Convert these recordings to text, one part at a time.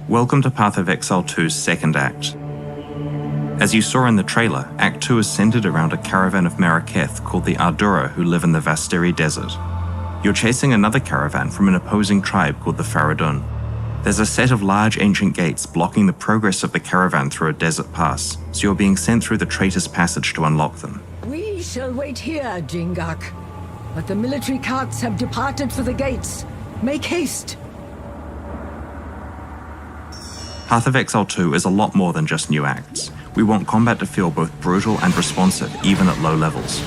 Welcome to Path of Exile 2's second act. As you saw in the trailer, Act 2 is centered around a caravan of Maraketh called the Ardura who live in the Vastiri desert. You're chasing another caravan from an opposing tribe called the Faradun. There's a set of large ancient gates blocking the progress of the caravan through a desert pass, so you're being sent through the Traitor's Passage to unlock them. We shall wait here, Jingak. But the military carts have departed for the gates. Make haste! Path of Exile 2 is a lot more than just new acts. We want combat to feel both brutal and responsive, even at low levels.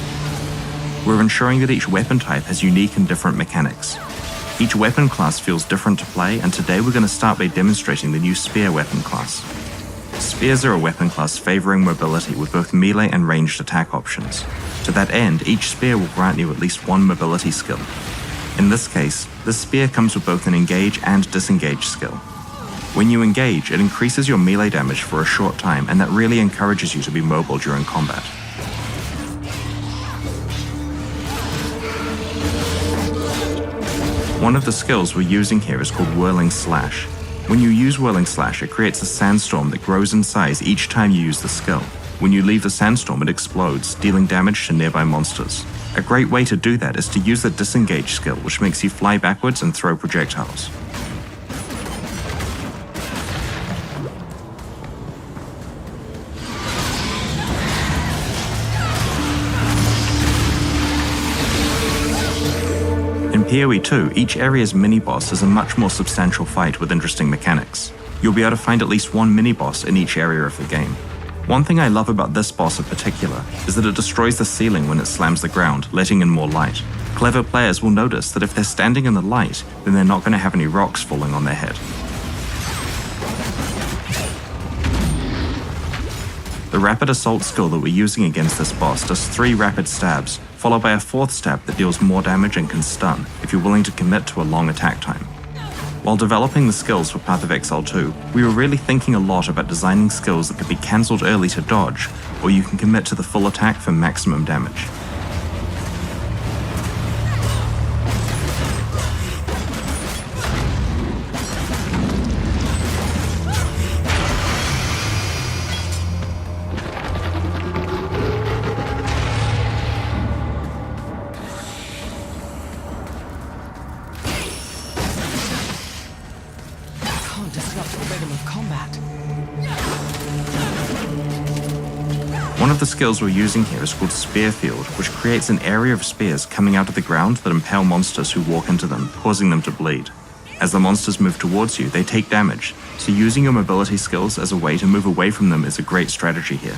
We're ensuring that each weapon type has unique and different mechanics. Each weapon class feels different to play, and today we're going to start by demonstrating the new Spear weapon class. Spears are a weapon class favoring mobility with both melee and ranged attack options. To that end, each spear will grant you at least one mobility skill. In this case, the spear comes with both an engage and disengage skill. When you engage, it increases your melee damage for a short time, and that really encourages you to be mobile during combat. One of the skills we're using here is called Whirling Slash. When you use Whirling Slash, it creates a sandstorm that grows in size each time you use the skill. When you leave the sandstorm, it explodes, dealing damage to nearby monsters. A great way to do that is to use the Disengage skill, which makes you fly backwards and throw projectiles. In PoE 2, each area's mini-boss is a much more substantial fight with interesting mechanics. You'll be able to find at least one mini-boss in each area of the game. One thing I love about this boss in particular is that it destroys the ceiling when it slams the ground, letting in more light. Clever players will notice that if they're standing in the light, then they're not going to have any rocks falling on their head. The Rapid Assault skill that we're using against this boss does 3 rapid stabs, followed by a 4th stab that deals more damage and can stun, if you're willing to commit to a long attack time. While developing the skills for Path of Exile 2, we were really thinking a lot about designing skills that could be cancelled early to dodge, or you can commit to the full attack for maximum damage. One of the skills we're using here is called Spear Field, which creates an area of spears coming out of the ground that impale monsters who walk into them, causing them to bleed. As the monsters move towards you, they take damage, so using your mobility skills as a way to move away from them is a great strategy here.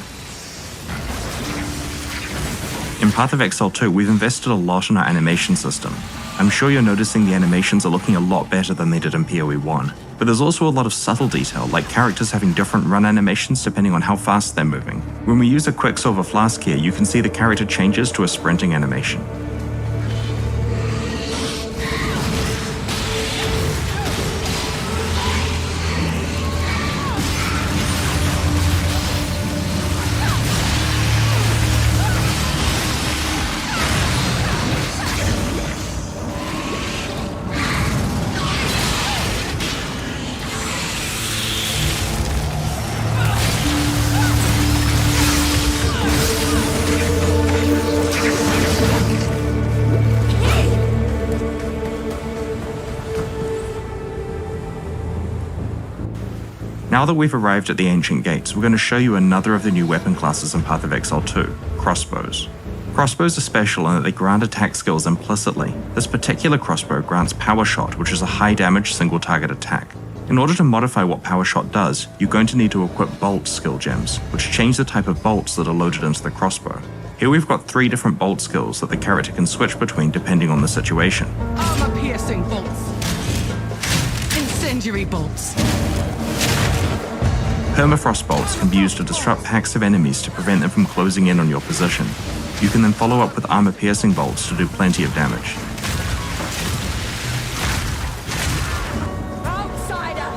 In Path of Exile 2, we've invested a lot in our animation system. I'm sure you're noticing the animations are looking a lot better than they did in PoE 1, but there's also a lot of subtle detail, like characters having different run animations depending on how fast they're moving. When we use a Quicksilver Flask here, you can see the character changes to a sprinting animation. Now that we've arrived at the Ancient Gates, we're going to show you another of the new weapon classes in Path of Exile 2, crossbows. Crossbows are special in that they grant attack skills implicitly. This particular crossbow grants Power Shot, which is a high damage single target attack. In order to modify what Power Shot does, you're going to need to equip Bolt skill gems, which change the type of bolts that are loaded into the crossbow. Here we've got 3 different bolt skills that the character can switch between depending on the situation. Armor-piercing bolts. Incendiary bolts. Permafrost bolts can be used to disrupt packs of enemies to prevent them from closing in on your position. You can then follow up with armor-piercing bolts to do plenty of damage. Outsider,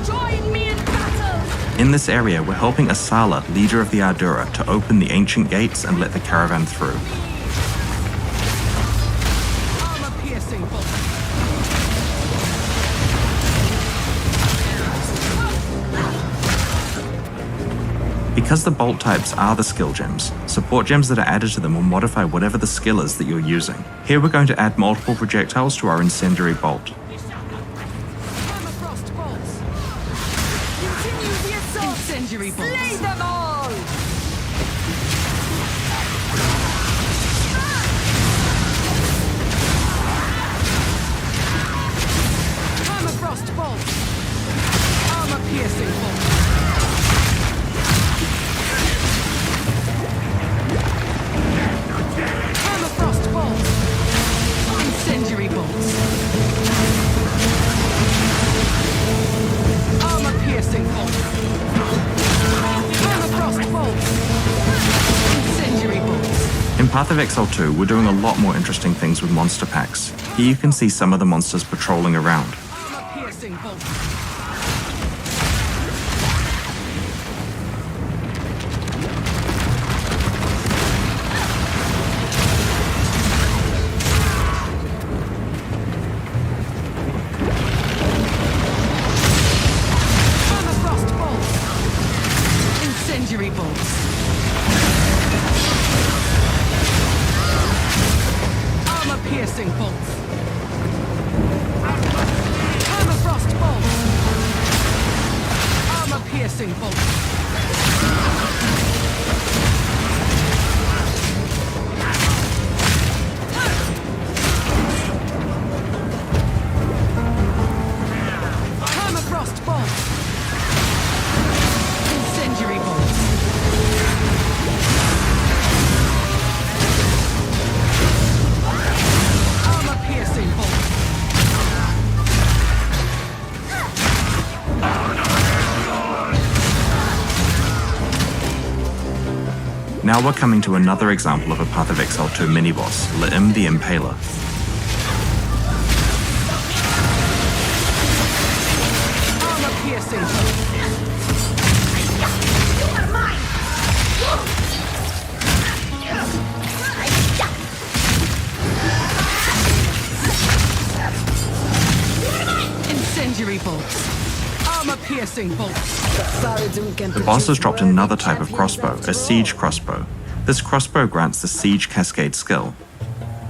join me in battle! In this area, we're helping Asala, leader of the Ardura, to open the ancient gates and let the caravan through. Armor-piercing bolts. Because the bolt types are the skill gems, support gems that are added to them will modify whatever the skill is that you're using. Here we're going to add multiple projectiles to our incendiary bolt. Permafrost bolts. Continue the assault. Incendiary bolts. Slay them all! Permafrost bolts. Armor-piercing bolts. Permafrost bolts. Incendiary bolts. Armor-piercing bolts. Permafrost bolts. Incendiary bolts. In Path of Exile 2, we're doing a lot more interesting things with monster packs. Here you can see some of the monsters patrolling around. Armor-piercing bolts. Permafrost bolts. Incendiary bolts. Armor-piercing bolts. Permafrost bolts. Armor-piercing bolts. Permafrost bolts. Incendiary bolts. Armor-piercing bolts. Now we're coming to another example of a Path of Exile 2 mini-boss, Li'im the Impaler. Armor-piercing bolts. Incendiary bolts. Armor-piercing bolts. The boss has dropped another type of crossbow, a siege crossbow. This crossbow grants the siege cascade skill.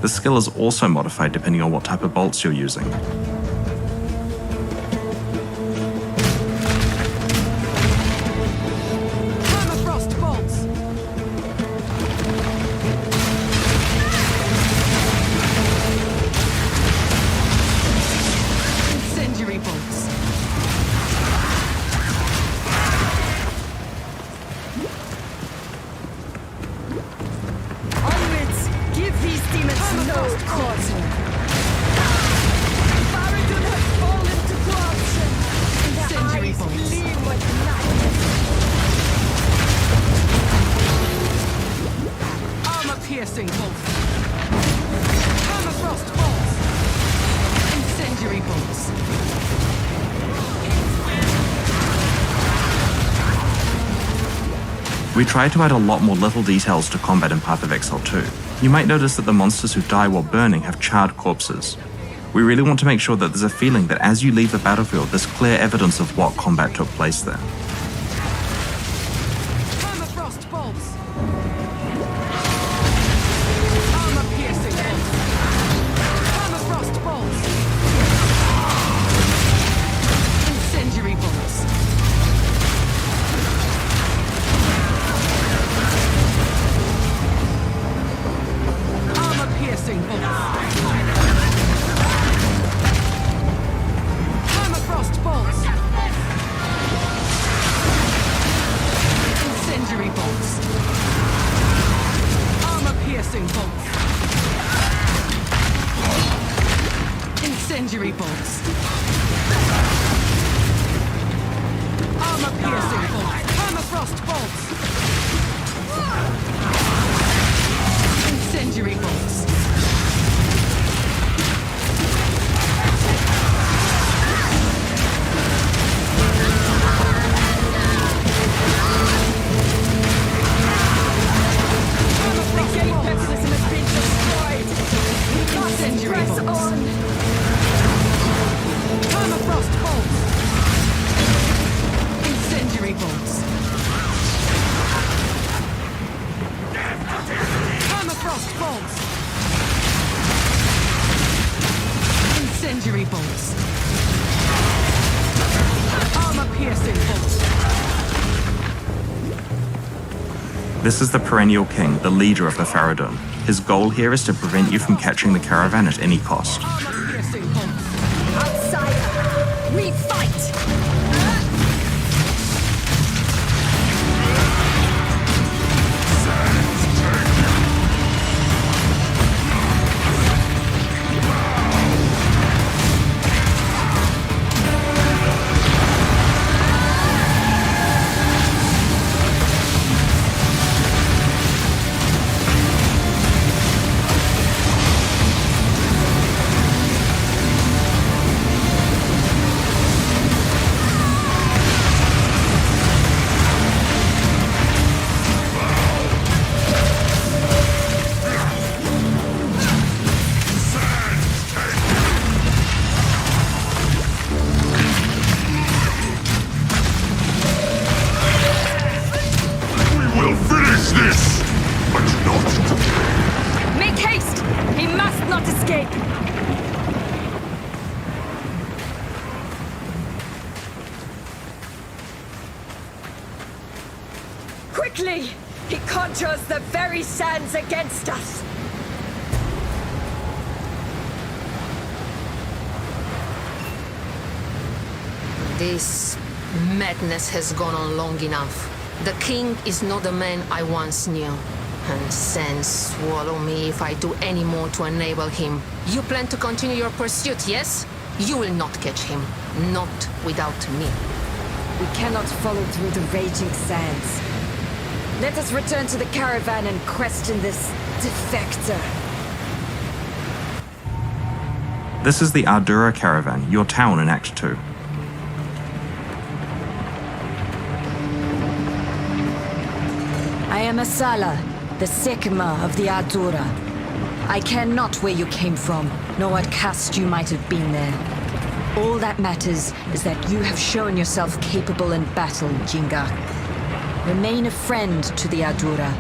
The skill is also modified depending on what type of bolts you're using. Permafrost bolts. Incendiary bolts. Onwards! Give these demons no quarter! Baradun has fallen to corruption, and their Incendiary eyes bolts. gleam with madness. Armor-piercing bolts. Permafrost bolts. Incendiary bolts. We try to add a lot more little details to combat in Path of Exile 2. You might notice that the monsters who die while burning have charred corpses. We really want to make sure that there's a feeling that as you leave the battlefield, there's clear evidence of what combat took place there. Permafrost bolts. Armor-piercing bolts. Permafrost bolts. Incendiary bolts. Armor-piercing bolts. Permafrost bolts. This is the perennial king, the leader of the Faradun. His goal here is to prevent you from catching the caravan at any cost. Outsider, we fight! Quickly! He conjures the very sands against us! This madness has gone on long enough. The king is not the man I once knew. And sands swallow me if I do any more to enable him. You plan to continue your pursuit, yes? You will not catch him. Not without me. We cannot follow through the raging sands. Let us return to the caravan and question this defector. This is the Ardura caravan, your town in Act 2. I am Asala, the Sekima of the Ardura. I care not where you came from, nor what caste you might have been there. All that matters is that you have shown yourself capable in battle, Jingak. Remain a friend to the Ardura,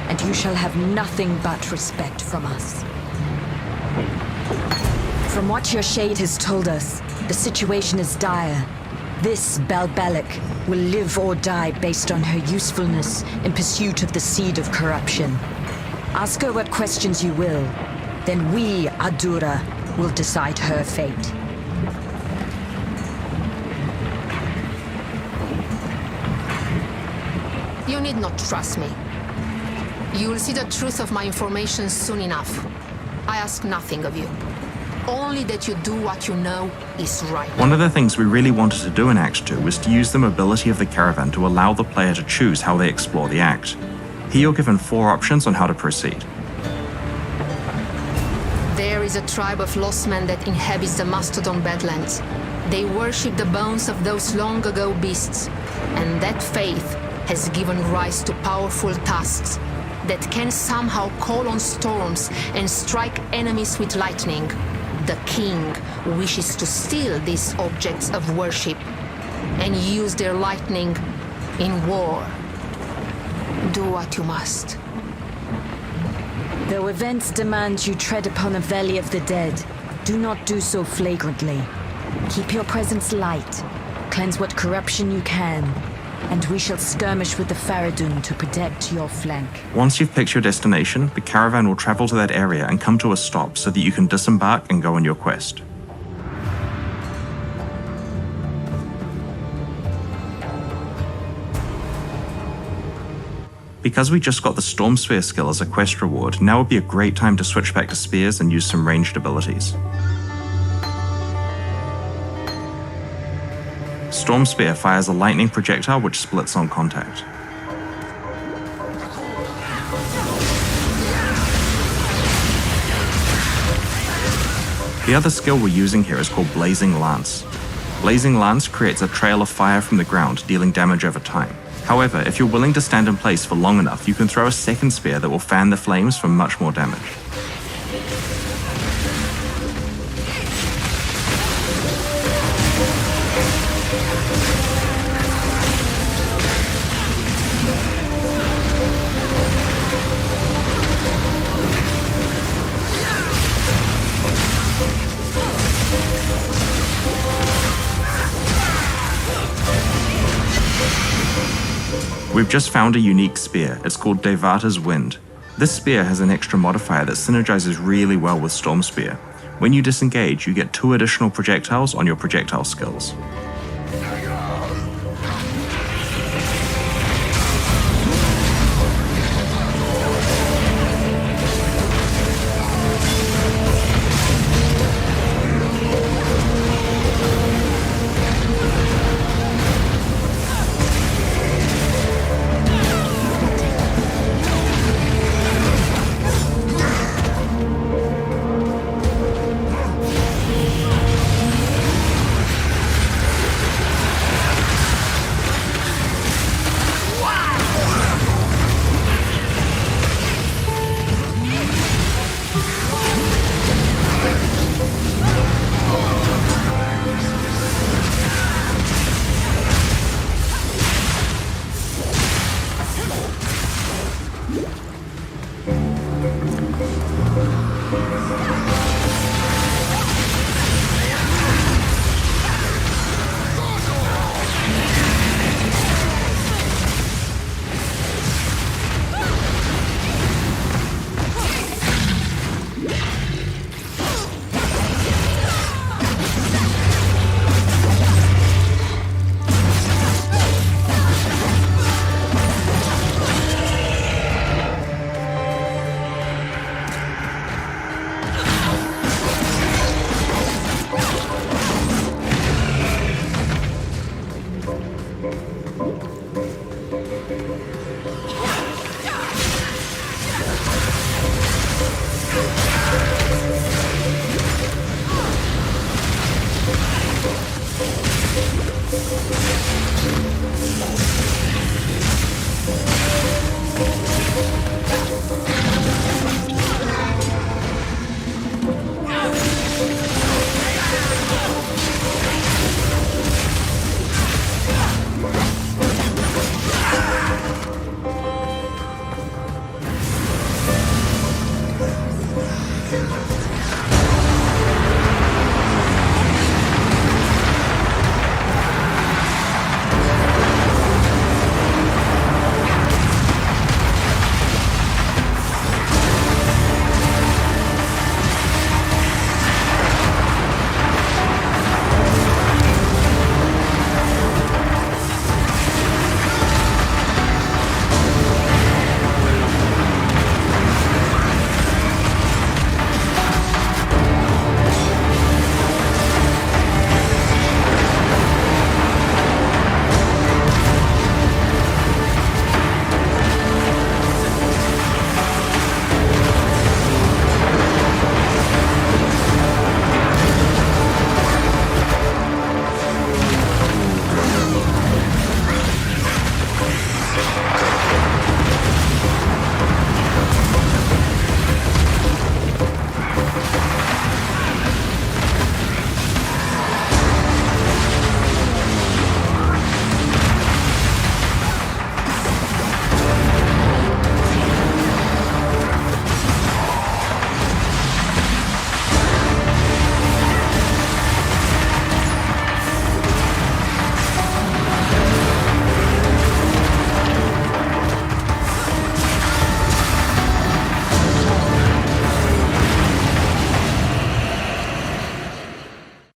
and you shall have nothing but respect from us. From what your shade has told us, the situation is dire. This Balbalic will live or die based on her usefulness in pursuit of the seed of corruption. Ask her what questions you will, then we, Ardura, will decide her fate. You need not trust me. You will see the truth of my information soon enough. I ask nothing of you. Only that you do what you know is right. One of the things we really wanted to do in Act 2 was to use the mobility of the caravan to allow the player to choose how they explore the act. Here you're given 4 options on how to proceed. There is a tribe of lost men that inhabits the Mastodon Badlands. They worship the bones of those long ago beasts, and that faith has given rise to powerful tasks that can somehow call on storms and strike enemies with lightning. The king wishes to steal these objects of worship and use their lightning in war. Do what you must. Though events demand you tread upon a valley of the dead, do not do so flagrantly. Keep your presence light, cleanse what corruption you can, and we shall skirmish with the Faradun to protect your flank. Once you've picked your destination, the caravan will travel to that area and come to a stop so that you can disembark and go on your quest. Because we just got the Storm Spear skill as a quest reward, now would be a great time to switch back to spears and use some ranged abilities. Storm Spear fires a lightning projectile which splits on contact. The other skill we're using here is called Blazing Lance. Blazing Lance creates a trail of fire from the ground, dealing damage over time. However, if you're willing to stand in place for long enough, you can throw a second spear that will fan the flames for much more damage. We've just found a unique spear. It's called Devata's Wind. This spear has an extra modifier that synergizes really well with Storm Spear. When you disengage, you get 2 additional projectiles on your projectile skills.